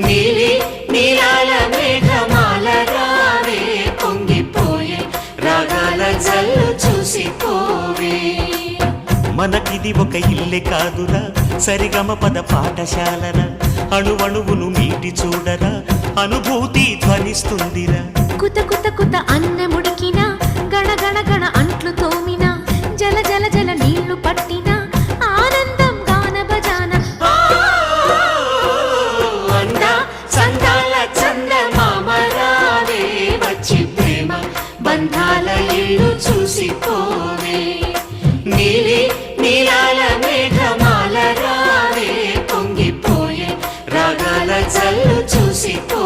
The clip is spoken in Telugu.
నీలి నీలాల మేఘమాల రావే పొంగిపోయే రాగాల జల్లు చూసిపోవే. మనకిది ఒక ఇల్లే కాదురా సరిగమ పద పాఠశాలరా అణువణువును మీటి చూడరా అనుభూతి ధ్వనిస్తుందిరా. కుత కుత కుత అన్నముడికినా గణ గణ గణ అంట్లు తోమినా జల జల జల నీళ్లు పట్టినా ఆనందం గాన భజాన. అంద సందాల చందమామ రావే వచ్చి ప్రేమ బంధాల ఇల్లు చూసిపోవే. నీలి నీలాల మేఘమాల రావే పొంగిపోయే రాగాల జల్లు చూసిపో.